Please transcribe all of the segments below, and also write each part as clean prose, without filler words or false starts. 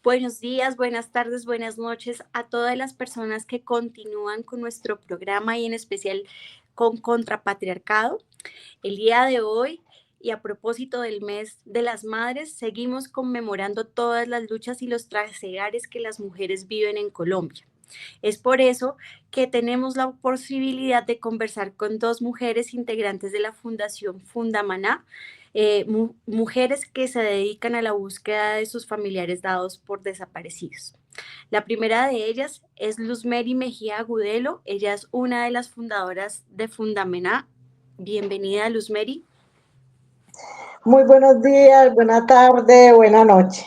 Buenos días, buenas tardes, buenas noches a todas las personas que continúan con nuestro programa y en especial con Contrapatriarcado. El día de hoy y a propósito del mes de las madres, seguimos conmemorando todas las luchas y los trasegares que las mujeres viven en Colombia. Es por eso que tenemos la posibilidad de conversar con dos mujeres integrantes de la Fundación Fundamaná, mujeres que se dedican a la búsqueda de sus familiares dados por desaparecidos. La primera de ellas es Luzmeri Mejía Agudelo. Ella es una de las fundadoras de Fundamaná. Bienvenida, Luzmeri. Muy buenos días, buena tarde, buena noche.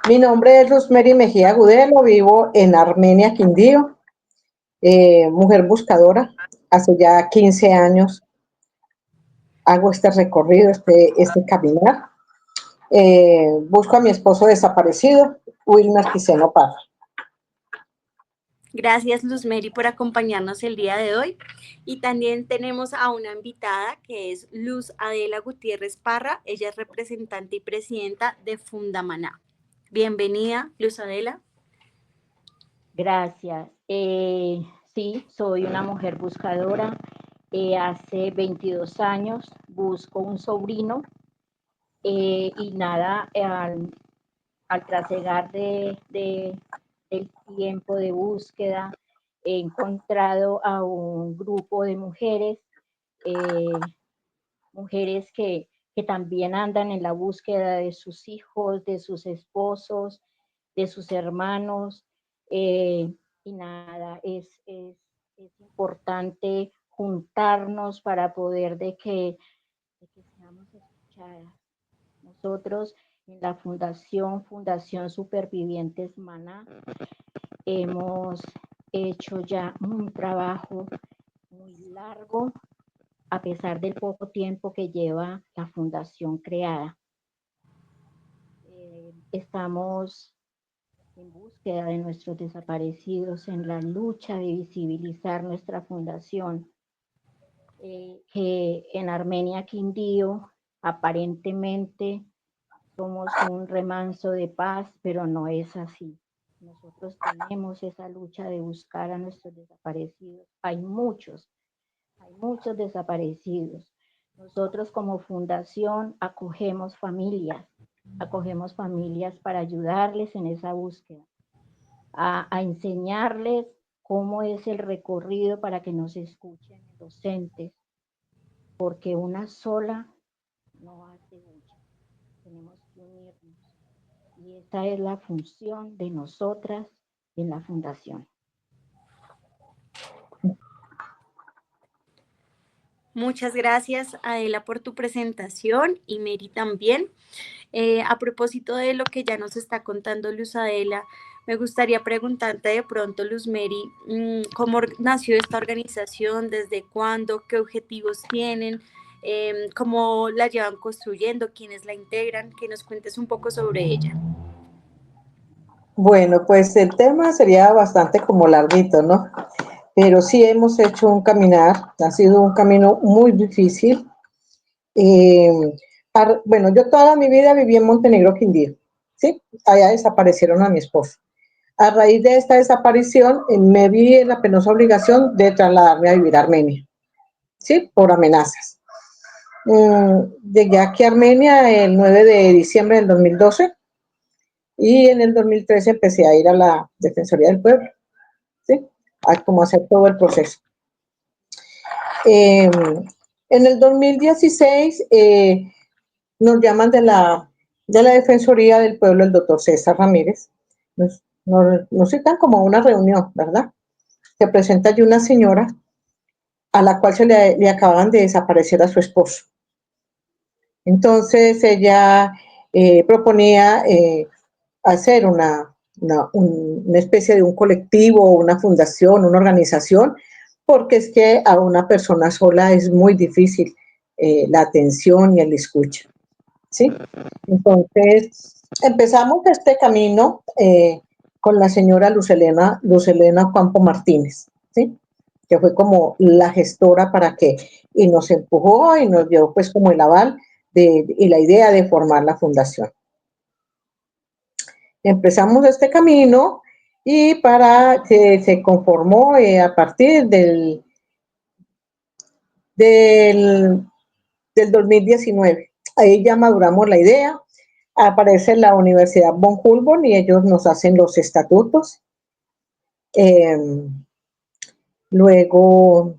Mi nombre es Luzmeri Mejía Agudelo, vivo en Armenia, Quindío, mujer buscadora. Hace ya 15 años hago este recorrido, este caminar. Busco a mi esposo desaparecido, Wilmer Quiseno Parra. Gracias, Luzmeri, por acompañarnos el día de hoy. Y también tenemos a una invitada que es Luz Adela Gutiérrez Parra. Ella es representante y presidenta de Fundamaná. Bienvenida, Luz Adela. Gracias. Sí, soy una mujer buscadora. Hace 22 años busco un sobrino y nada, al trasegar del tiempo de búsqueda, he encontrado a un grupo de mujeres, mujeres que también andan en la búsqueda de sus hijos, de sus esposos, de sus hermanos, y nada, es importante juntarnos para poder de que seamos escuchadas. Nosotros en la Fundación Supervivientes Maná hemos hecho ya un trabajo muy largo a pesar del poco tiempo que lleva la fundación creada. Estamos en búsqueda de nuestros desaparecidos, en la lucha de visibilizar nuestra fundación, que en Armenia, Quindío, aparentemente somos un remanso de paz, pero no es así. Nosotros tenemos esa lucha de buscar a nuestros desaparecidos. Hay muchos desaparecidos. Nosotros como fundación acogemos familias para ayudarles en esa búsqueda, a enseñarles cómo es el recorrido para que nos escuchen docentes, porque una sola no hace mucho. Tenemos que unirnos y esa es la función de nosotras en la fundación. Muchas gracias, Adela, por tu presentación y Mary también. A propósito de lo que ya nos está contando Luz Adela, me gustaría preguntarte de pronto, Luz Mary, ¿cómo nació esta organización? ¿Desde cuándo? ¿Qué objetivos tienen? ¿Cómo la llevan construyendo? ¿Quiénes la integran? Que nos cuentes un poco sobre ella. Bueno, pues el tema sería bastante como larguito, ¿no? Pero sí hemos hecho un caminar, ha sido un camino muy difícil. Bueno, yo toda mi vida viví en Montenegro, Quindío, ¿sí? Allá desaparecieron a mi esposo. A raíz de esta desaparición, me vi en la penosa obligación de trasladarme a vivir a Armenia, ¿sí? Por amenazas. Llegué aquí a Armenia el 9 de diciembre del 2012 y en el 2013 empecé a ir a la Defensoría del Pueblo, ¿sí? A como hacer todo el proceso. En el 2016 nos llaman de la Defensoría del Pueblo el doctor César Ramírez. Nos citan como a una reunión, ¿verdad? Se presenta allí una señora a la cual le acaban de desaparecer a su esposo. Entonces ella proponía hacer una especie de un colectivo, una fundación, una organización, porque es que a una persona sola es muy difícil la atención y el escucha, ¿sí? Entonces empezamos este camino con la señora Luz Helena Campo Martínez, ¿sí? Que fue como la gestora y nos empujó y nos dio pues como el aval y la idea de formar la fundación. empezamos este camino y para que se conformó a partir del, del 2019. Ahí ya maduramos la idea, aparece la Universidad von Humboldt y ellos nos hacen los estatutos. Eh, Luego,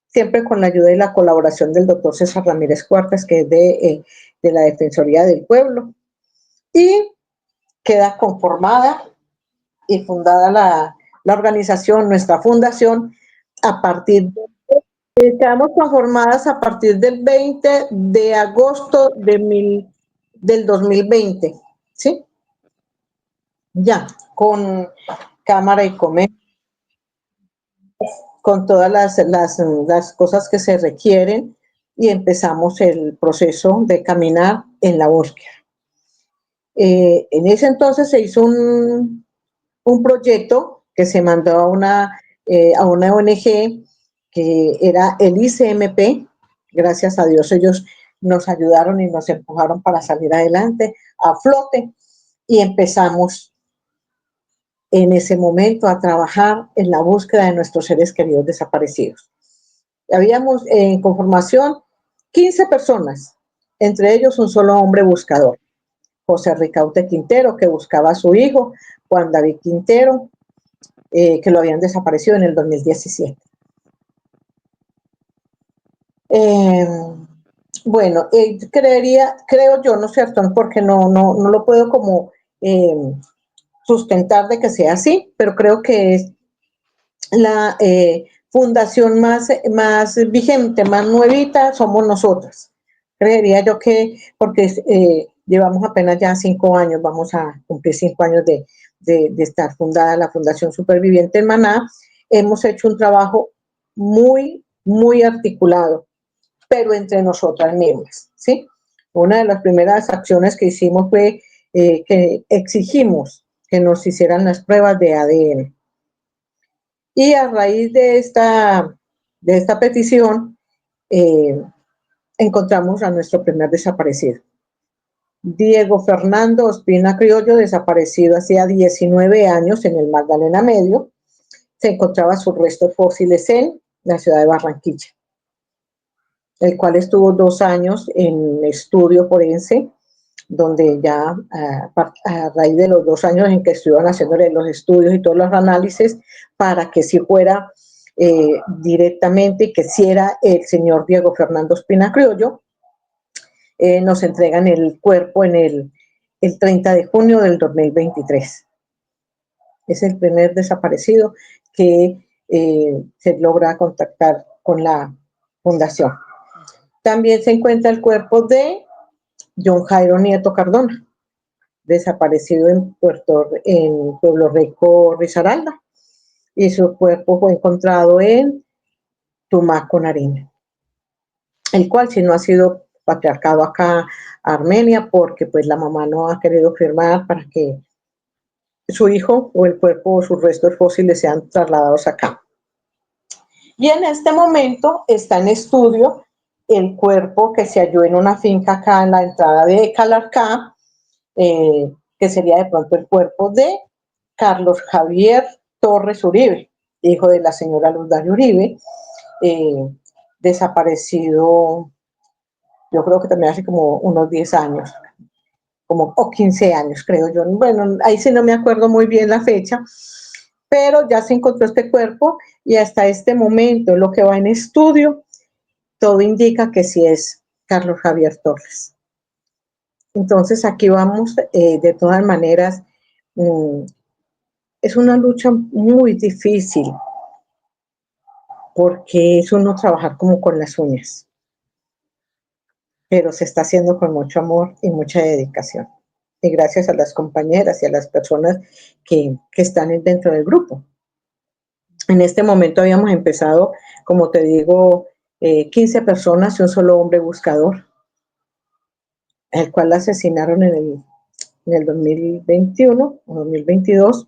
siempre con la ayuda y la colaboración del doctor César Ramírez Cuartas, que es de la Defensoría del Pueblo, y queda conformada y fundada la organización, nuestra fundación, a partir quedamos conformadas a partir del 20 de agosto del 2020, ¿sí? Ya, con Cámara y Comercio, con todas las cosas que se requieren y empezamos el proceso de caminar en la búsqueda. En ese entonces se hizo un proyecto que se mandó a una ONG que era el ICMP. Gracias a Dios ellos nos ayudaron y nos empujaron para salir adelante a flote y empezamos en ese momento a trabajar en la búsqueda de nuestros seres queridos desaparecidos. Habíamos en conformación 15 personas, entre ellos un solo hombre buscador, José Ricaute Quintero, que buscaba a su hijo, Juan David Quintero, que lo habían desaparecido en el 2017. Bueno, creo yo, ¿no es cierto? Porque no lo puedo como sustentar de que sea así, pero creo que es la fundación más vigente, más nuevita, somos nosotras. Creería yo que, porque llevamos apenas ya 5 años, vamos a cumplir 5 años de estar fundada la Fundación Superviviente en Maná, hemos hecho un trabajo muy articulado, pero entre nosotras mismas, ¿sí? Una de las primeras acciones que hicimos fue que exigimos que nos hicieran las pruebas de ADN. Y a raíz de esta petición, encontramos a nuestro primer desaparecido. Diego Fernando Ospina Criollo, desaparecido hacía 19 años en el Magdalena Medio. Se encontraba sus restos fósiles en la ciudad de Barranquilla, el cual estuvo 2 años en estudio forense, donde ya a raíz de los 2 años en que estuvieron haciéndole los estudios y todos los análisis, para que si fuera directamente y que si era el señor Diego Fernando Ospina Criollo, nos entregan el cuerpo en el 30 de junio del 2023. Es el primer desaparecido que se logra contactar con la fundación. También se encuentra el cuerpo de John Jairo Nieto Cardona, desaparecido en Pueblo Rico, Risaralda, y su cuerpo fue encontrado en Tumaco, Nariño, el cual si no ha sido patriarcado acá a Armenia porque pues la mamá no ha querido firmar para que su hijo o el cuerpo o sus restos fósiles sean trasladados acá. Y en este momento está en estudio el cuerpo que se halló en una finca acá en la entrada de Calarcá, que sería de pronto el cuerpo de Carlos Javier Torres Uribe, hijo de la señora Luz Daria Uribe, desaparecido, yo creo que también hace como unos 10 años, o 15 años, creo yo. Bueno, ahí sí no me acuerdo muy bien la fecha, pero ya se encontró este cuerpo y hasta este momento, lo que va en estudio, todo indica que sí es Carlos Javier Torres. Entonces aquí vamos, de todas maneras, es una lucha muy difícil porque es uno trabajar como con las uñas, pero se está haciendo con mucho amor y mucha dedicación. Y gracias a las compañeras y a las personas que están dentro del grupo. En este momento habíamos empezado, como te digo, 15 personas y un solo hombre buscador, el cual asesinaron en el 2021 o 2022.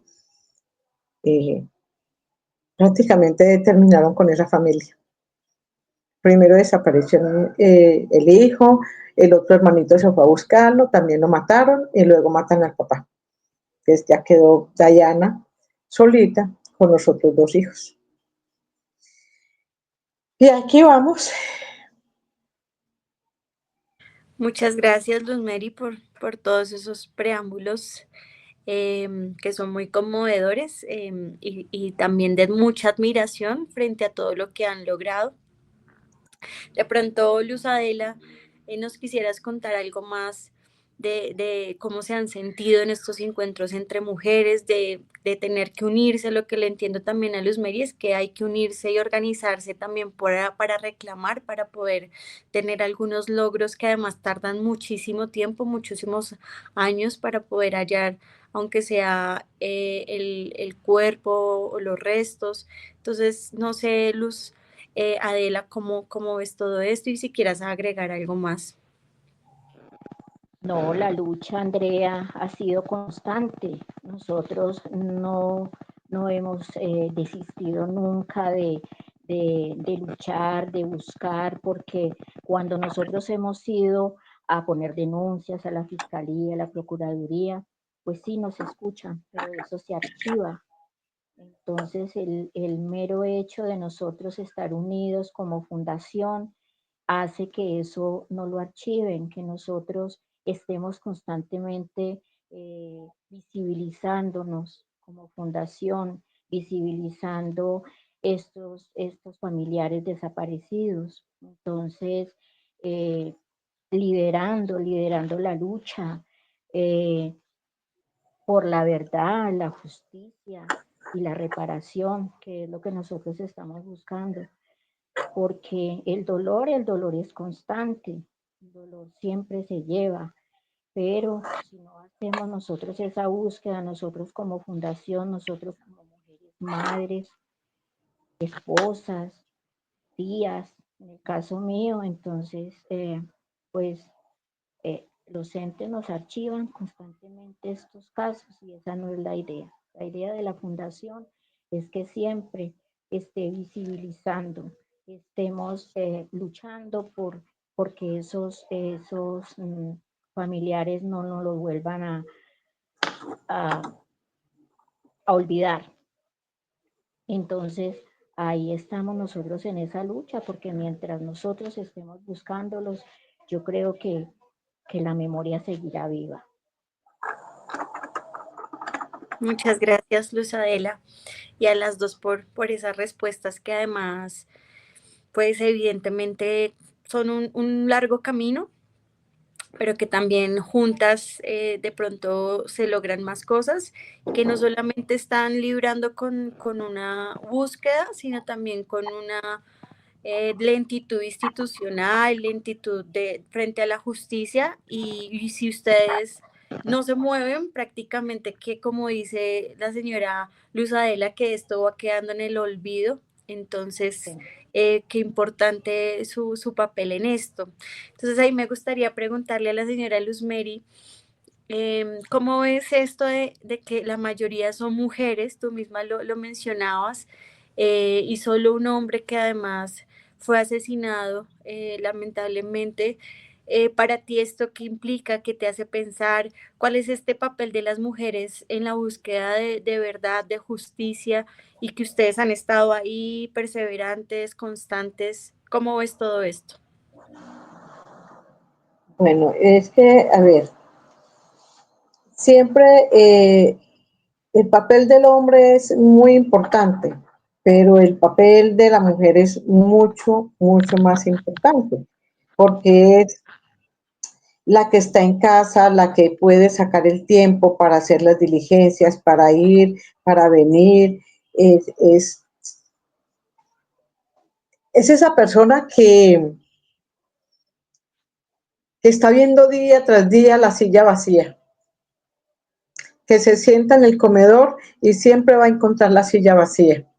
Prácticamente terminaron con esa familia. Primero desapareció el hijo, el otro hermanito se fue a buscarlo, también lo mataron y luego matan al papá. que ya quedó Dayana solita con los otros dos hijos. Y aquí vamos. Muchas gracias, Luz Mary, por todos esos preámbulos que son muy conmovedores y también de mucha admiración frente a todo lo que han logrado. De pronto, Luz Adela, nos quisieras contar algo más de cómo se han sentido en estos encuentros entre mujeres, de tener que unirse. Lo que le entiendo también a Luz Mary es que hay que unirse y organizarse también para reclamar, para poder tener algunos logros que además tardan muchísimo tiempo, muchísimos años para poder hallar, aunque sea el cuerpo o los restos. Entonces, no sé, Luz. Adela, ¿cómo ves todo esto? Y si quieras agregar algo más. No, la lucha, Andrea, ha sido constante. Nosotros no hemos desistido nunca de luchar, de buscar, porque cuando nosotros hemos ido a poner denuncias a la Fiscalía, a la Procuraduría, pues sí nos escuchan, pero eso se archiva. Entonces, el mero hecho de nosotros estar unidos como fundación hace que eso no lo archiven, que nosotros estemos constantemente visibilizándonos como fundación, visibilizando estos familiares desaparecidos. Entonces, eh, liderando la lucha eh, por la verdad, la justicia y la reparación, que es lo que nosotros estamos buscando, porque el dolor es constante, el dolor siempre se lleva, pero si no hacemos nosotros esa búsqueda, nosotros como fundación, nosotros como mujeres, madres, esposas, tías, en el caso mío, entonces, pues los entes nos archivan constantemente estos casos y esa no es la idea. La idea de la fundación es que siempre esté visibilizando, estemos luchando porque esos familiares no nos lo vuelvan a, a olvidar. Entonces, ahí estamos nosotros en esa lucha, porque mientras nosotros estemos buscándolos, yo creo que la memoria seguirá viva. Muchas gracias, Luz Adela, y a las dos por esas respuestas que además, pues evidentemente son un largo camino, pero que también juntas de pronto se logran más cosas, que no solamente están librando con una búsqueda, sino también con una lentitud institucional, lentitud frente a la justicia y si ustedes no se mueven prácticamente que como dice la señora Luz Adela que esto va quedando en el olvido, entonces Sí. qué importante su papel en esto. Entonces ahí me gustaría preguntarle a la señora Luz Mary, ¿cómo ves esto de que la mayoría son mujeres? Tú misma lo mencionabas, y solo un hombre que además fue asesinado, lamentablemente. Para ti, ¿esto qué implica? ¿Qué te hace pensar? ¿Cuál es este papel de las mujeres en la búsqueda de verdad, de justicia? Y que ustedes han estado ahí perseverantes, constantes. ¿Cómo ves todo esto? Bueno, es que, a ver, siempre el papel del hombre es muy importante, pero el papel de la mujer es mucho, mucho más importante, porque es la que está en casa, la que puede sacar el tiempo para hacer las diligencias, para ir, para venir, es, es, es esa persona que está viendo día tras día la silla vacía, que se sienta en el comedor y siempre va a encontrar la silla vacía,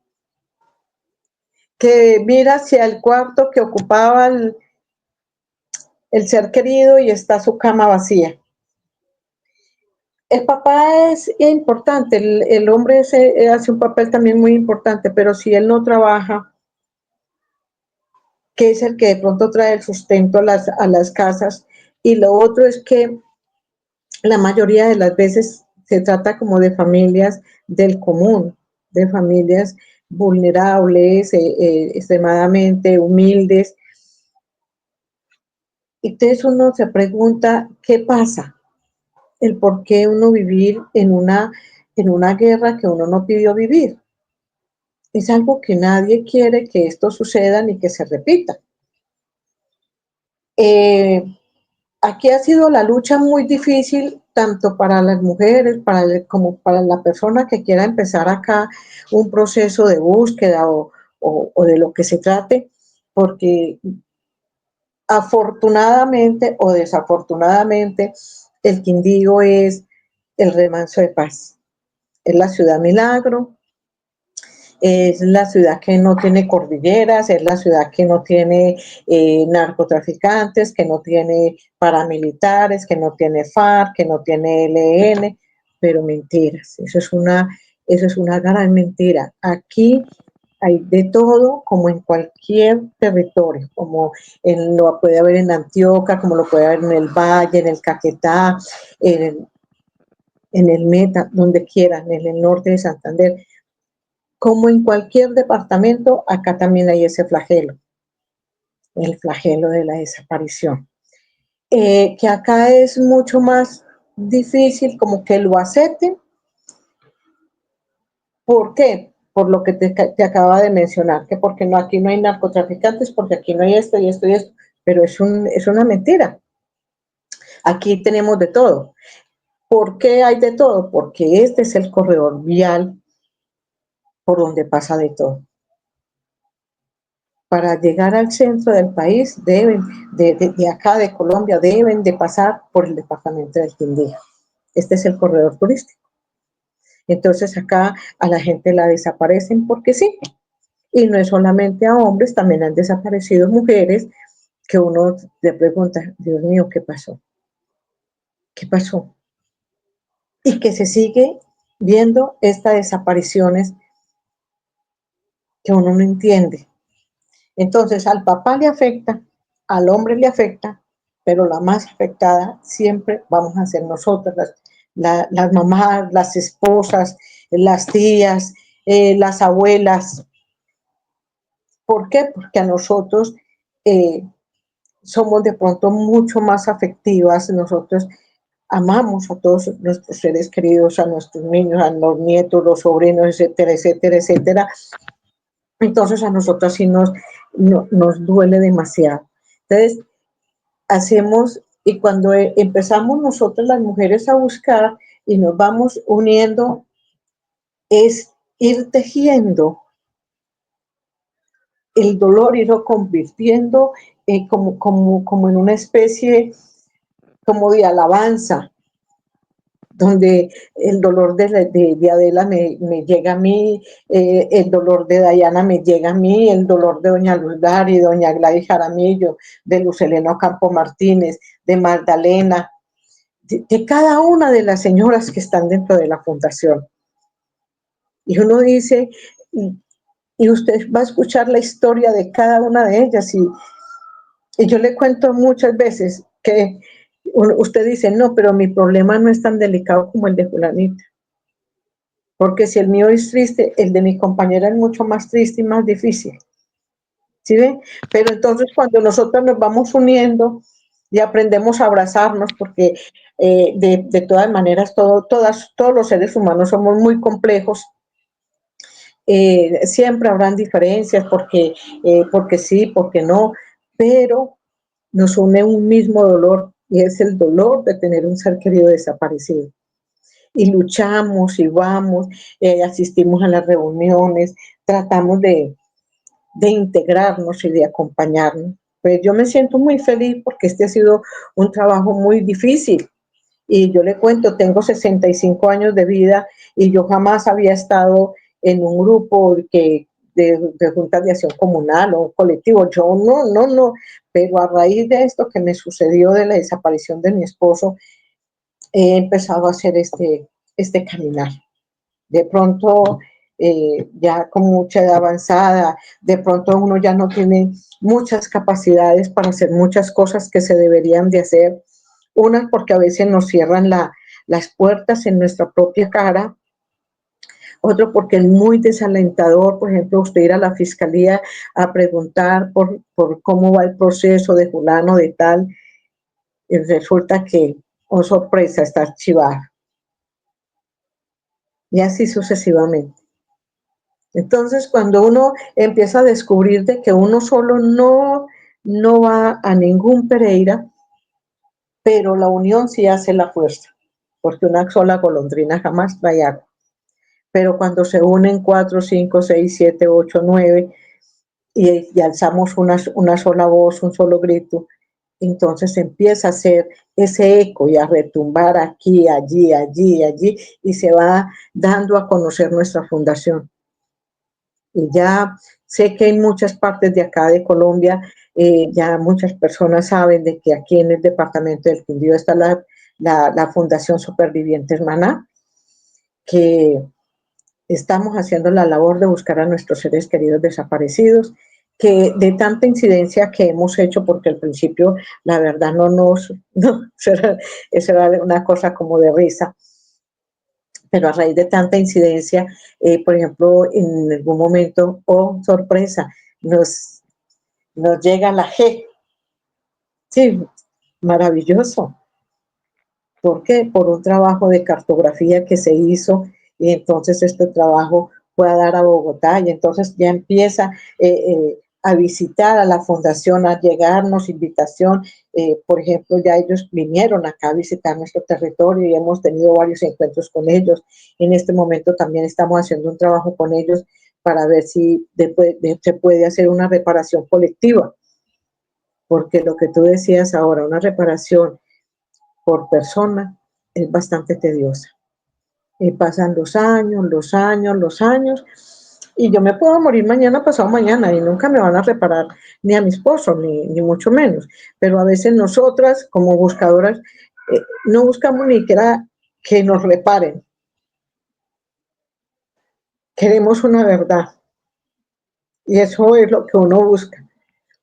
que mira hacia el cuarto que ocupaba el ser querido y está su cama vacía. El papá es importante, el hombre hace un papel también muy importante, pero si él no trabaja, que es el que de pronto trae el sustento a las casas, y lo otro es que la mayoría de las veces se trata como de familias del común, de familias vulnerables, extremadamente humildes. Entonces uno se pregunta, ¿qué pasa? El por qué uno vivir en una guerra que uno no pidió vivir. Es algo que nadie quiere que esto suceda ni que se repita. Eh, Aquí ha sido la lucha muy difícil, tanto para las mujeres como para la persona que quiera empezar acá un proceso de búsqueda o de lo que se trate, porque afortunadamente o desafortunadamente el Quindío es el remanso de paz. Es la ciudad milagro, es la ciudad que no tiene cordilleras, es la ciudad que no tiene narcotraficantes, que no tiene paramilitares, que no tiene FARC, que no tiene ELN, pero mentiras, eso es una gran mentira. Aquí hay de todo, como en cualquier territorio, como lo puede haber en Antioquia, como lo puede haber en el Valle, en el Caquetá, en el Meta, donde quieran, en el norte de Santander. Como en cualquier departamento, acá también hay ese flagelo, el flagelo de la desaparición. Que acá es mucho más difícil como que lo acepten. ¿Por qué? Por lo que te acaba de mencionar, que porque no, aquí no hay narcotraficantes, porque aquí no hay esto y esto y esto, pero es una mentira. Aquí tenemos de todo. ¿Por qué hay de todo? Porque este es el corredor vial por donde pasa de todo. Para llegar al centro del país de acá de Colombia, deben de pasar por el departamento del Quindío. Este es el corredor turístico. Entonces acá a la gente la desaparecen porque sí. Y no es solamente a hombres, también han desaparecido mujeres que uno le pregunta, Dios mío, ¿qué pasó? ¿Qué pasó? Y que se sigue viendo estas desapariciones que uno no entiende. Entonces al papá le afecta, al hombre le afecta, pero la más afectada siempre vamos a ser nosotras, las mamás, las esposas, las tías, las abuelas. ¿Por qué? Porque a nosotros somos de pronto mucho más afectivas, nosotros amamos a todos nuestros seres queridos, a nuestros niños, a los nietos, los sobrinos, etcétera, etcétera, etcétera. Entonces a nosotros sí nos duele demasiado. Entonces hacemos, y cuando empezamos nosotros las mujeres a buscar y nos vamos uniendo, es ir tejiendo el dolor, irlo convirtiendo como en una especie como de alabanza, donde el dolor de Adela me llega a mí, el dolor de Dayana me llega a mí, el dolor de doña Luzdari, doña Gladys Jaramillo, de Luceleno Campo Martínez, de Magdalena, de cada una de las señoras que están dentro de la fundación. Y uno dice, y usted va a escuchar la historia de cada una de ellas, y yo le cuento muchas veces que usted dice, no, pero mi problema no es tan delicado como el de fulanita. Porque si el mío es triste, el de mi compañera es mucho más triste y más difícil. ¿Sí ve? Pero entonces cuando nosotros nos vamos uniendo y aprendemos a abrazarnos, porque de todas maneras todos los seres humanos somos muy complejos, siempre habrán diferencias porque sí, porque no, pero nos une un mismo dolor y es el dolor de tener un ser querido desaparecido. Y luchamos y vamos, asistimos a las reuniones, tratamos de integrarnos y de acompañarnos. Pues yo me siento muy feliz porque este ha sido un trabajo muy difícil. Y yo le cuento, tengo 65 años de vida y yo jamás había estado en un grupo de juntas de acción comunal o un colectivo. Yo no. Pero a raíz de esto que me sucedió de la desaparición de mi esposo, he empezado a hacer este caminar. De pronto, ya con mucha edad avanzada, de pronto uno ya no tiene muchas capacidades para hacer muchas cosas que se deberían de hacer. Una, porque a veces nos cierran las puertas en nuestra propia cara. Otro porque es muy desalentador, por ejemplo, usted ir a la fiscalía a preguntar por cómo va el proceso de fulano de tal, y resulta que, oh sorpresa, está archivada. Y así sucesivamente. Entonces, cuando uno empieza a descubrir de que uno solo no va a ningún Pereira, pero la unión sí hace la fuerza, porque una sola golondrina jamás trae agua. Pero cuando se unen 4, 5, 6, 7, 8, 9 y alzamos una sola voz, un solo grito, entonces empieza a hacer ese eco y a retumbar aquí, allí, allí, allí, y se va dando a conocer nuestra fundación. Y ya sé que en muchas partes de acá de Colombia, ya muchas personas saben de que aquí en el departamento del Quindío está la Fundación Supervivientes Maná, que estamos haciendo la labor de buscar a nuestros seres queridos desaparecidos, que de tanta incidencia que hemos hecho, porque al principio la verdad no, eso era una cosa como de risa, pero a raíz de tanta incidencia, por ejemplo, en algún momento, oh sorpresa, nos llega la G. Sí, maravilloso. ¿Por qué? Por un trabajo de cartografía que se hizo y entonces este trabajo fue a dar a Bogotá y entonces ya empieza a visitar a la fundación, a llegarnos invitación. Por ejemplo, ya ellos vinieron acá a visitar nuestro territorio y hemos tenido varios encuentros con ellos. En este momento también estamos haciendo un trabajo con ellos para ver si se puede hacer una reparación colectiva, porque lo que tú decías ahora, una reparación por persona es bastante tediosa. Y pasan los años, los años, los años, y yo me puedo morir mañana, pasado mañana, y nunca me van a reparar ni a mi esposo, ni mucho menos. Pero a veces nosotras, como buscadoras, no buscamos ni siquiera que nos reparen. Queremos una verdad. Y eso es lo que uno busca.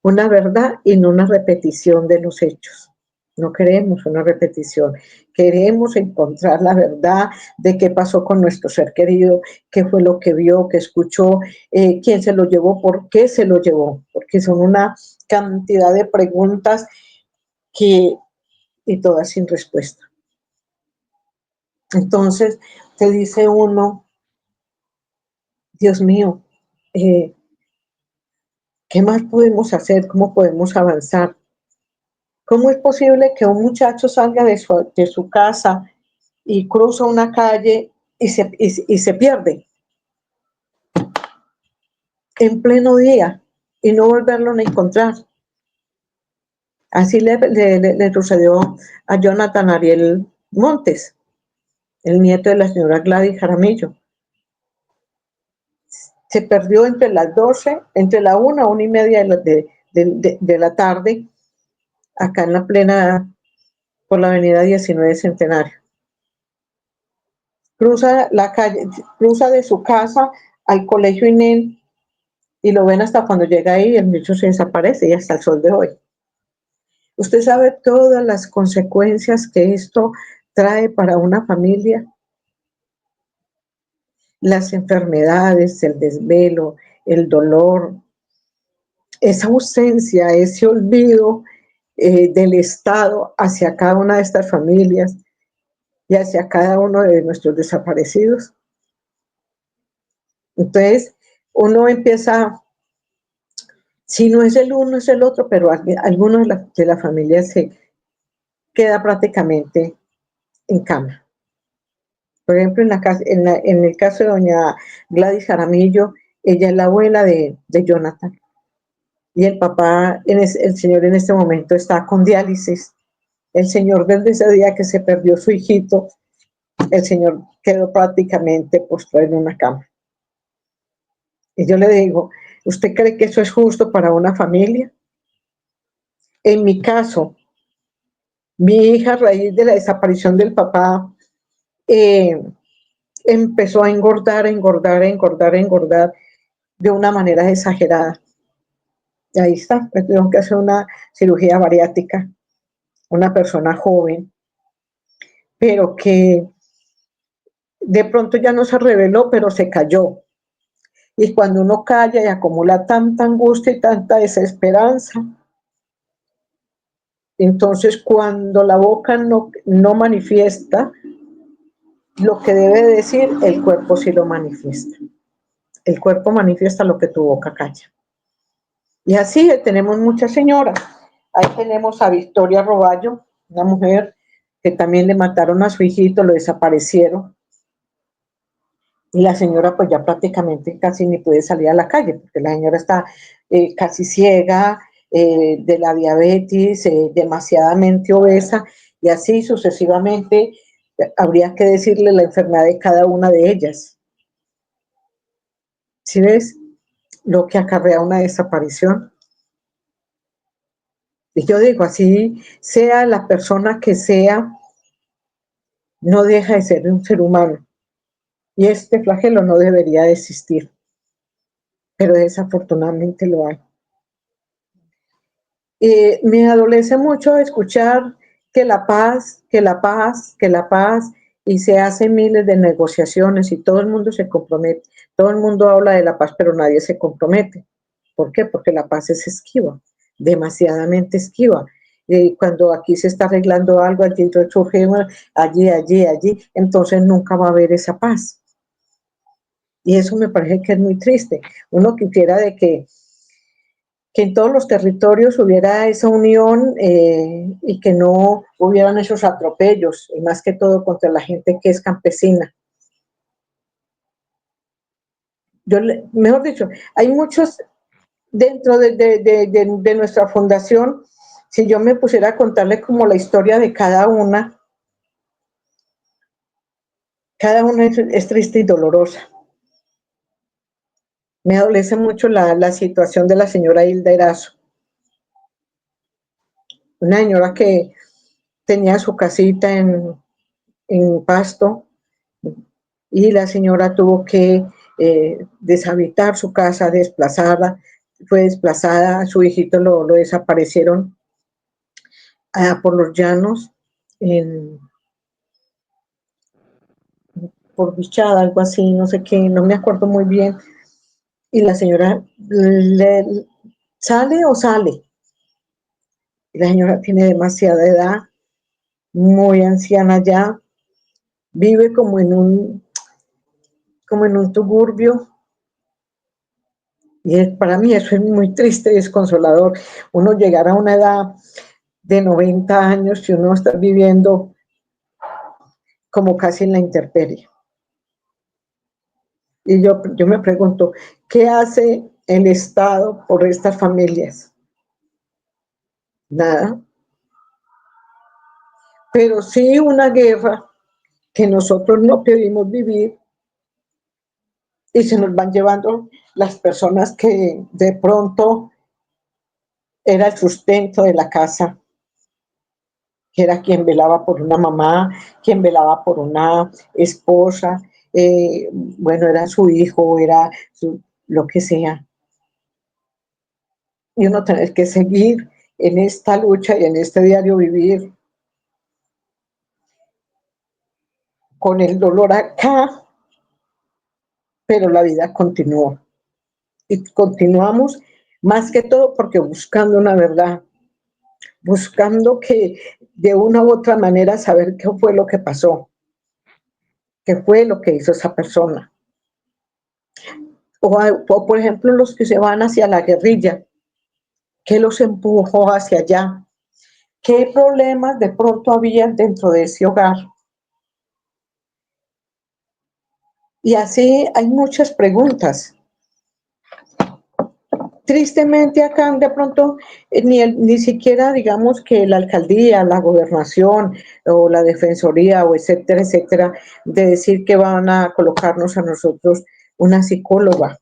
Una verdad y no una repetición de los hechos. No queremos una repetición, queremos encontrar la verdad de qué pasó con nuestro ser querido, qué fue lo que vio, qué escuchó, quién se lo llevó, por qué se lo llevó, porque son una cantidad de preguntas y todas sin respuesta. Entonces te dice uno, Dios mío, ¿qué más podemos hacer? ¿Cómo podemos avanzar? ¿Cómo es posible que un muchacho salga de su casa y cruza una calle y se pierde en pleno día y no volverlo a encontrar? Así le sucedió a Jonathan Ariel Montes, el nieto de la señora Gladys Jaramillo. Se perdió entre las 12, entre la 1:30 de la tarde, acá en la plena, por la avenida 19 Centenario. Cruza la calle, cruza de su casa al colegio INEN y lo ven hasta cuando llega ahí, el niño se desaparece y hasta el sol de hoy. Usted sabe todas las consecuencias que esto trae para una familia, las enfermedades, el desvelo, el dolor, esa ausencia, ese olvido del Estado hacia cada una de estas familias y hacia cada uno de nuestros desaparecidos. Entonces, uno empieza, si no es el uno, es el otro, pero alguno de la familia se queda prácticamente en cama. Por ejemplo, en el caso de doña Gladys Jaramillo, ella es la abuela de Jonathan. Y el papá, el señor en este momento está con diálisis. El señor desde ese día que se perdió su hijito, el señor quedó prácticamente postrado en una cama. Y yo le digo, ¿usted cree que eso es justo para una familia? En mi caso, mi hija, a raíz de la desaparición del papá, empezó a engordar, engordar, engordar, engordar de una manera exagerada. Y ahí está, pues tengo que hacer una cirugía bariátrica, una persona joven, pero que de pronto ya no se reveló, pero se cayó. Y cuando uno calla y acumula tanta angustia y tanta desesperanza, entonces cuando la boca no manifiesta lo que debe decir, el cuerpo sí lo manifiesta. El cuerpo manifiesta lo que tu boca calla. Y así tenemos muchas señoras. Ahí tenemos a Victoria Roballo, una mujer que también le mataron a su hijito, lo desaparecieron. Y la señora pues ya prácticamente casi ni puede salir a la calle, porque la señora está casi ciega, de la diabetes, demasiadamente obesa, y así sucesivamente habría que decirle la enfermedad de cada una de ellas. ¿Sí ves lo que acarrea una desaparición? Y yo digo, así sea la persona que sea, no deja de ser un ser humano. Y este flagelo no debería de existir, pero desafortunadamente lo hay. Me adolece mucho escuchar que la paz, que la paz, que la paz, y se hacen miles de negociaciones y todo el mundo se compromete. Todo el mundo habla de la paz, pero nadie se compromete. ¿Por qué? Porque la paz es esquiva, demasiadamente esquiva. Cuando aquí se está arreglando algo, allí surge allí, entonces nunca va a haber esa paz. Y eso me parece que es muy triste. Uno quisiera de que en todos los territorios hubiera esa unión y que no hubieran esos atropellos, y más que todo contra la gente que es campesina. Mejor dicho, hay muchos dentro de nuestra fundación. Si yo me pusiera a contarle como la historia de cada una es triste y dolorosa. Me adolece mucho la situación de la señora Hilda Erazo, una señora que tenía su casita en Pasto, y la señora tuvo que deshabitar su casa, desplazarla, fue desplazada, su hijito lo desaparecieron por los llanos, en, por Bichada, algo así, no sé qué, no me acuerdo muy bien, y la señora sale o sale, y la señora tiene demasiada edad, muy anciana ya, vive como en un tugurbio. Y para mí eso es muy triste y desconsolador. Uno llegar a una edad de 90 años y uno está viviendo como casi en la intemperie. Y yo me pregunto, ¿qué hace el Estado por estas familias? Nada. Pero sí una guerra que nosotros no queremos vivir, y se nos van llevando las personas que de pronto era el sustento de la casa, que era quien velaba por una mamá, quien velaba por una esposa, bueno, era su hijo, lo que sea. Y uno tener que seguir en esta lucha y en este diario vivir con el dolor acá, pero la vida continúa. Y continuamos más que todo porque buscando una verdad, buscando que de una u otra manera saber qué fue lo que pasó, qué fue lo que hizo esa persona. O por ejemplo, los que se van hacia la guerrilla, ¿qué los empujó hacia allá? ¿Qué problemas de pronto había dentro de ese hogar? Y así hay muchas preguntas. Tristemente acá de pronto ni siquiera digamos que la alcaldía, la gobernación o la defensoría o etcétera, etcétera, de decir que van a colocarnos a nosotros una psicóloga.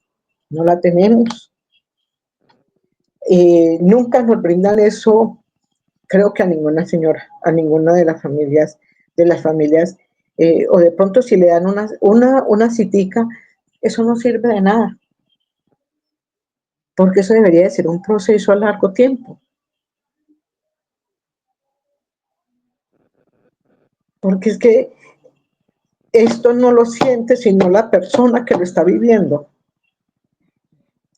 No la tenemos. Nunca nos brindan eso, creo que a ninguna señora, a ninguna de las familias, o de pronto si le dan una citica, eso no sirve de nada, porque eso debería de ser un proceso a largo tiempo. porque es que esto no lo siente sino la persona que lo está viviendo.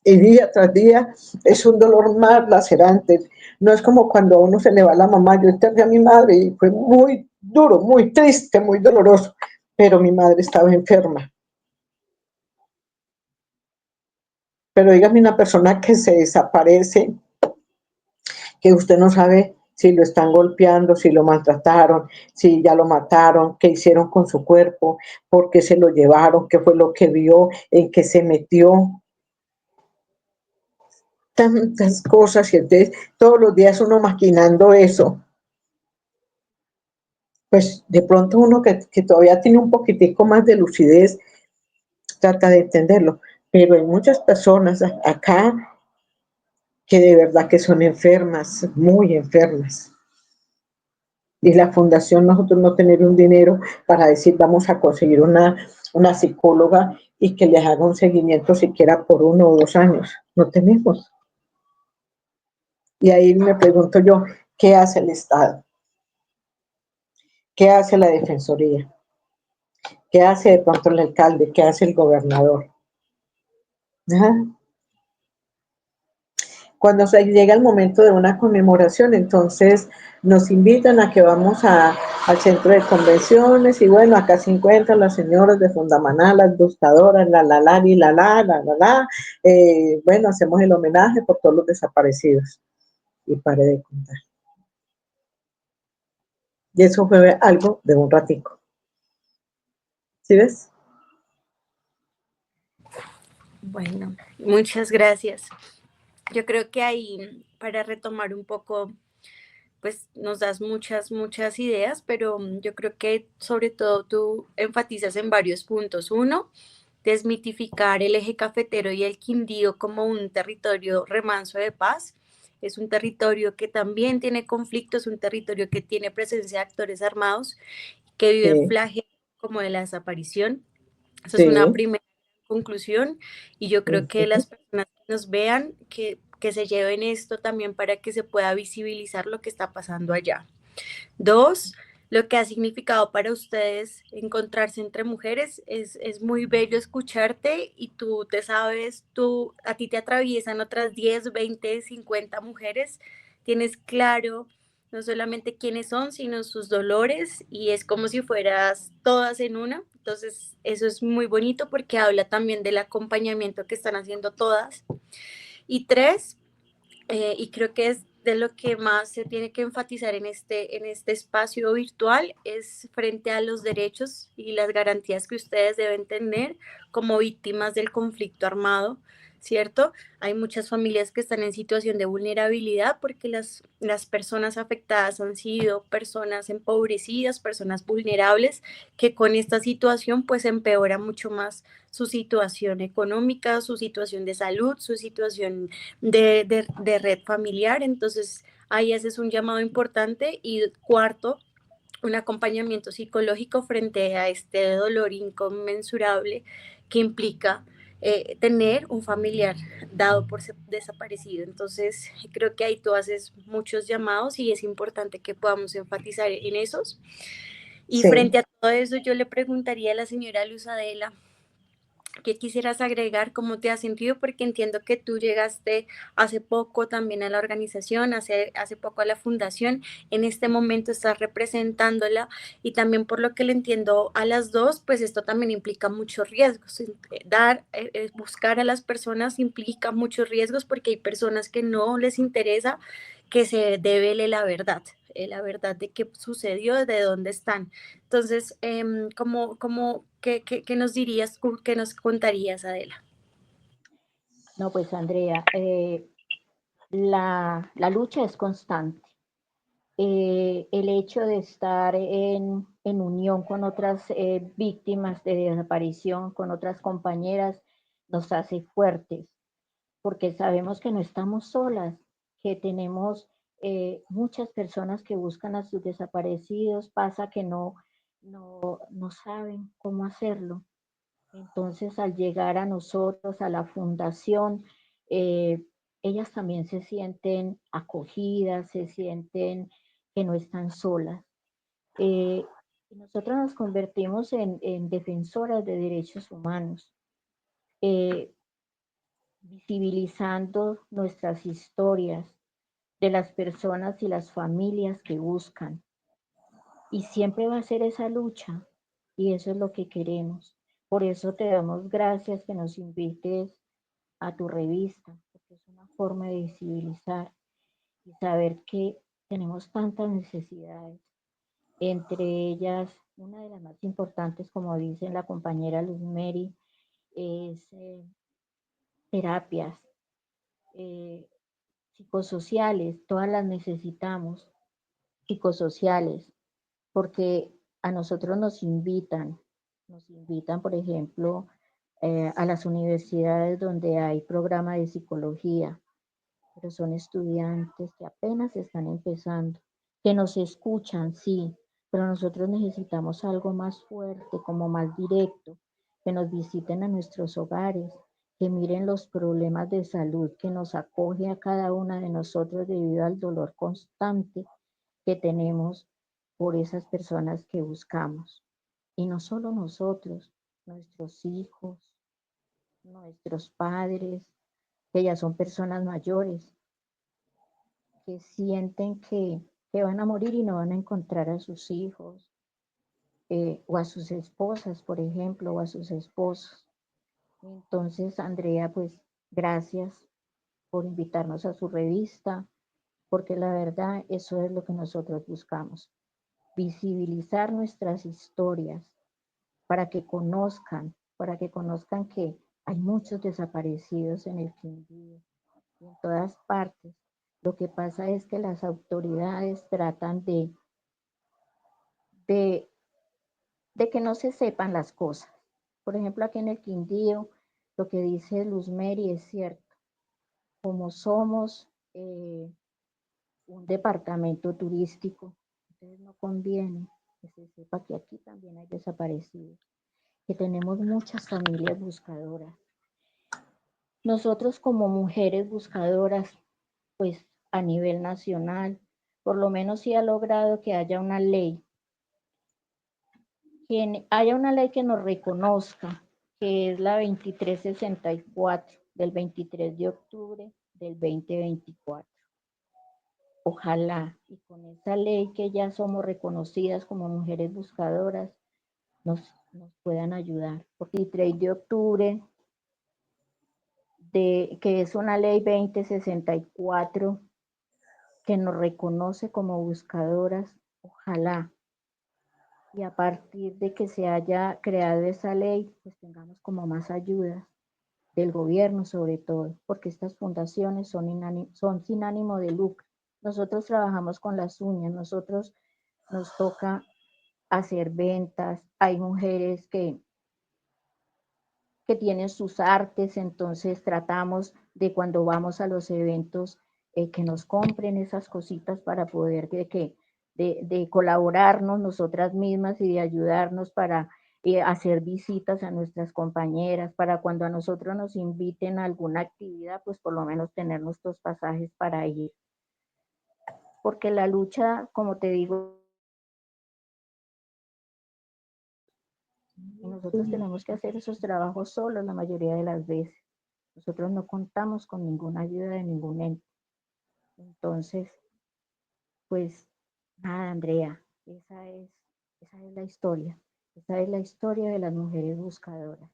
Y día tras día es un dolor más lacerante. No es como cuando a uno se le va la mamá. Yo enterré a mi madre y fue muy duro, muy triste, muy doloroso, pero mi madre estaba enferma. Pero dígame una persona que se desaparece, que usted no sabe si lo están golpeando, si lo maltrataron, si ya lo mataron, qué hicieron con su cuerpo, por qué se lo llevaron, qué fue lo que vio, en qué se metió. Tantas cosas y entonces todos los días uno maquinando eso, pues de pronto uno que todavía tiene un poquitico más de lucidez trata de entenderlo, pero hay muchas personas acá que de verdad que son enfermas, muy enfermas. Y la fundación, nosotros no tener un dinero para decir vamos a conseguir una psicóloga y que les haga un seguimiento siquiera por 1 o 2 años. No tenemos. Y ahí me pregunto yo, ¿qué hace el Estado? ¿Qué hace la Defensoría? ¿Qué hace de pronto el alcalde? ¿Qué hace el gobernador? Ajá. Cuando se llega el momento de una conmemoración, entonces nos invitan a que vamos al centro de convenciones y bueno, acá se encuentran las señoras de Fundamaná, las buscadoras, bueno, hacemos el homenaje por todos los desaparecidos. Y pare de contar. Y eso fue algo de un ratico. ¿Sí ves? Bueno, muchas gracias. Yo creo que ahí, para retomar un poco, pues nos das muchas ideas, pero yo creo que sobre todo tú enfatizas en varios puntos. Uno, desmitificar el eje cafetero y el Quindío como un territorio remanso de paz. Es un territorio que también tiene conflictos, un territorio que tiene presencia de actores armados, que viven Sí, flagelos como de la desaparición. Esa es una sí. primera conclusión y yo creo que las personas que nos vean, que se lleven esto también para que se pueda visibilizar lo que está pasando allá. Dos, lo que ha significado para ustedes encontrarse entre mujeres es muy bello escucharte y tú te sabes, a ti te atraviesan otras 10 20 50 mujeres, tienes claro no solamente quiénes son, sino sus dolores y es como si fueras todas en una. Entonces, eso es muy bonito porque habla también del acompañamiento que están haciendo todas. Y tres, y creo que es de lo que más se tiene que enfatizar en este espacio virtual, es frente a los derechos y las garantías que ustedes deben tener como víctimas del conflicto armado, ¿cierto? Hay muchas familias que están en situación de vulnerabilidad porque las personas afectadas han sido personas empobrecidas, personas vulnerables, que con esta situación pues empeora mucho más su situación económica, su situación de salud, su situación de red familiar. Entonces, ahí haces un llamado importante. Y cuarto, un acompañamiento psicológico frente a este dolor inconmensurable que implica tener un familiar dado por desaparecido. Entonces, creo que ahí tú haces muchos llamados y es importante que podamos enfatizar en esos. Y Sí. frente a todo eso, yo le preguntaría a la señora Luz Adela, ¿qué quisieras agregar? ¿Cómo te has sentido? Porque entiendo que tú llegaste hace poco también a la organización, hace poco a la fundación, en este momento estás representándola y también por lo que le entiendo a las dos, pues esto también implica muchos riesgos. Buscar a las personas implica muchos riesgos porque hay personas que no les interesa que se devele la verdad de qué sucedió, de dónde están. Entonces, ¿qué nos dirías, qué nos contarías, Adela? No, pues Andrea, la lucha es constante. El hecho de estar en unión con otras víctimas de desaparición, con otras compañeras, nos hace fuertes, porque sabemos que no estamos solas, que tenemos muchas personas que buscan a sus desaparecidos, pasa que no saben cómo hacerlo. Entonces, al llegar a nosotros, a la fundación, eh, ellas también se sienten acogidas, se sienten que no están solas. Eh, Y nosotros nos convertimos en defensoras de derechos humanos, eh, visibilizando nuestras historias de las personas y las familias que buscan. Y siempre va a ser esa lucha y eso es lo que queremos. Por eso te damos gracias que nos invites a tu revista, porque es una forma de visibilizar y saber que tenemos tantas necesidades. Entre ellas, una de las más importantes, como dice la compañera Luz Mary, es terapias eh, psicosociales, todas las necesitamos, psicosociales, porque a nosotros nos invitan, por ejemplo, a las universidades donde hay programa de psicología, pero son estudiantes que apenas están empezando, que nos escuchan, sí, pero nosotros necesitamos algo más fuerte, como más directo, que nos visiten a nuestros hogares, que miren los problemas de salud que nos acoge a cada una de nosotros debido al dolor constante que tenemos por esas personas que buscamos. Y no solo nosotros, nuestros hijos, nuestros padres, que ya son personas mayores, que sienten que van a morir y no van a encontrar a sus hijos, o a sus esposas, por ejemplo, o a sus esposos. Entonces, Andrea, pues gracias por invitarnos a su revista, porque la verdad eso es lo que nosotros buscamos, visibilizar nuestras historias para que conozcan que hay muchos desaparecidos en el Quindío y en todas partes. Lo que pasa es que las autoridades tratan de, de que no se sepan las cosas. Por ejemplo, aquí en el Quindío, lo que dice Luz Mary es cierto. Como somos un departamento turístico, entonces no conviene que se sepa que aquí también hay desaparecidos, que tenemos muchas familias buscadoras. Nosotros como mujeres buscadoras, pues a nivel nacional, por lo menos sí ha logrado que haya una ley, que haya una ley que nos reconozca, que es la 2364 del 23 de octubre del 2024. Ojalá, y con esa ley que ya somos reconocidas como mujeres buscadoras, nos puedan ayudar. Porque el 23 de octubre, que es una ley 2064 que nos reconoce como buscadoras, ojalá. Y a partir de que se haya creado esa ley, pues tengamos como más ayuda del gobierno sobre todo, porque estas fundaciones son sin ánimo de lucro. Nosotros trabajamos con las uñas, nosotros nos toca hacer ventas, hay mujeres que tienen sus artes, entonces tratamos de cuando vamos a los eventos que nos compren esas cositas para poder de colaborarnos nosotras mismas y de ayudarnos para hacer visitas a nuestras compañeras, para cuando a nosotros nos inviten a alguna actividad, pues por lo menos tener nuestros pasajes para ir. Porque la lucha, como te digo, y nosotros tenemos que hacer esos trabajos solos la mayoría de las veces. Nosotros no contamos con ninguna ayuda de ningún ente. Entonces, pues nada, Andrea, esa es la historia. Esa es la historia de las mujeres buscadoras,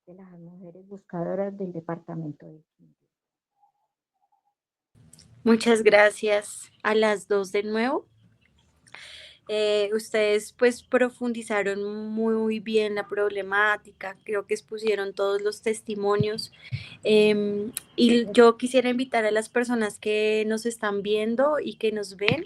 de las mujeres buscadoras del departamento de Quindío. Muchas gracias a las dos de nuevo. Ustedes pues profundizaron muy bien la problemática, creo que expusieron todos los testimonios. Y yo quisiera invitar a las personas que nos están viendo y que nos ven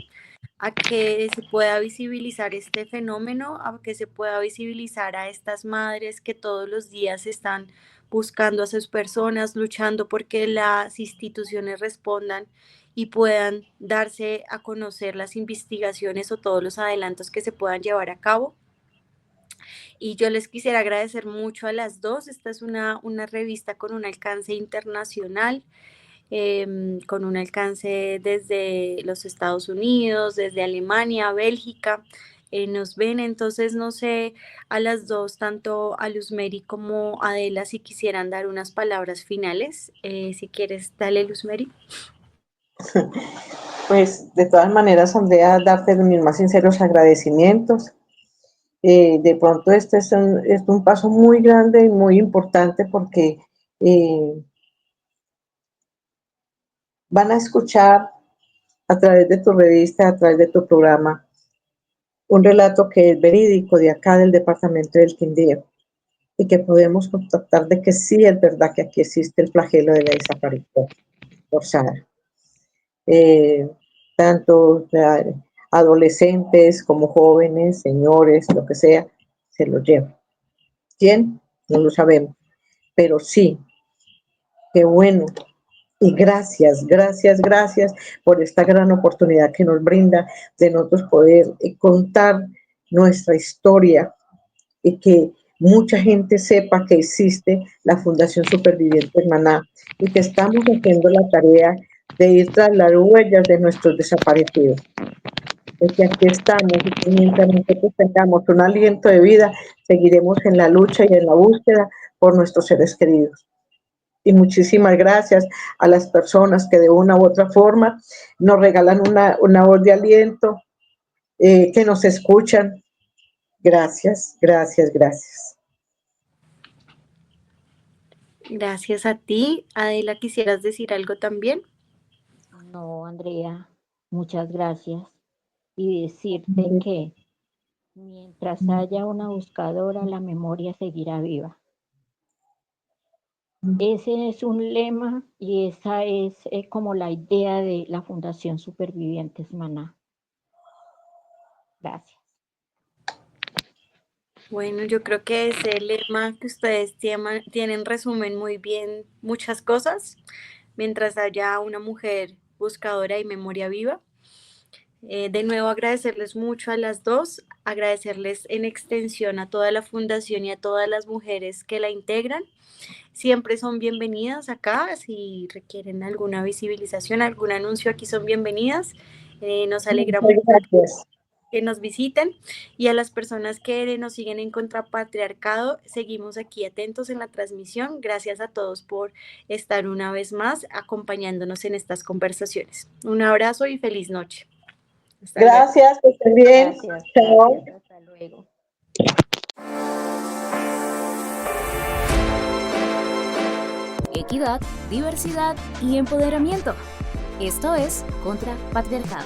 a que se pueda visibilizar este fenómeno, a que se pueda visibilizar a estas madres que todos los días están buscando a sus personas, luchando porque las instituciones respondan y puedan darse a conocer las investigaciones o todos los adelantos que se puedan llevar a cabo. Y yo les quisiera agradecer mucho a las dos. Esta es una revista con un alcance internacional, con un alcance desde los Estados Unidos, desde Alemania, Bélgica, nos ven. Entonces, no sé, a las dos, tanto a Luzmeri como a Adela, si quisieran dar unas palabras finales. Si quieres, dale, Luzmeri. Pues de todas maneras, Andrea, darte mis más sinceros agradecimientos. De pronto este es un paso muy grande y muy importante porque eh, van a escuchar a través de tu revista, a través de tu programa, un relato que es verídico de acá del departamento del Quindío y que podemos constatar de que sí es verdad que aquí existe el flagelo de la desaparición forzada. Eh, tanto adolescentes como jóvenes, señores, lo que sea, se lo llevan. ¿Quién? No lo sabemos, pero sí, qué bueno. Y gracias, gracias, gracias por esta gran oportunidad que nos brinda de nosotros poder contar nuestra historia y que mucha gente sepa que existe la Fundación Supervivientes Maná y que estamos haciendo la tarea de ir tras las huellas de nuestros desaparecidos. Porque aquí estamos y que mientras nosotros tengamos un aliento de vida, seguiremos en la lucha y en la búsqueda por nuestros seres queridos. Y muchísimas gracias a las personas que de una u otra forma nos regalan una voz de aliento, que nos escuchan. Gracias, gracias, gracias. Gracias a ti. Adela, ¿quisieras decir algo también? No, Andrea, muchas gracias. Y decirte que mientras haya una buscadora, la memoria seguirá viva. Ese es un lema y esa es como la idea de la Fundación Supervivientes Maná. Gracias. Bueno, yo creo que ese lema que ustedes tienen resumen muy bien muchas cosas. Mientras haya una mujer buscadora y memoria viva. De nuevo agradecerles mucho a las dos, agradecerles en extensión a toda la fundación y a todas las mujeres que la integran. Siempre son bienvenidas acá, si requieren alguna visibilización, algún anuncio, aquí son bienvenidas. Nos alegra mucho que nos visiten, y a las personas que nos siguen en Contrapatriarcado, seguimos aquí atentos en la transmisión. Gracias a todos por estar una vez más acompañándonos en estas conversaciones. Un abrazo y feliz noche. Hasta luego. Gracias, que estén bien. Gracias, Chao. gracias, hasta luego. Equidad, diversidad y empoderamiento. Esto es Contrapatriarcado.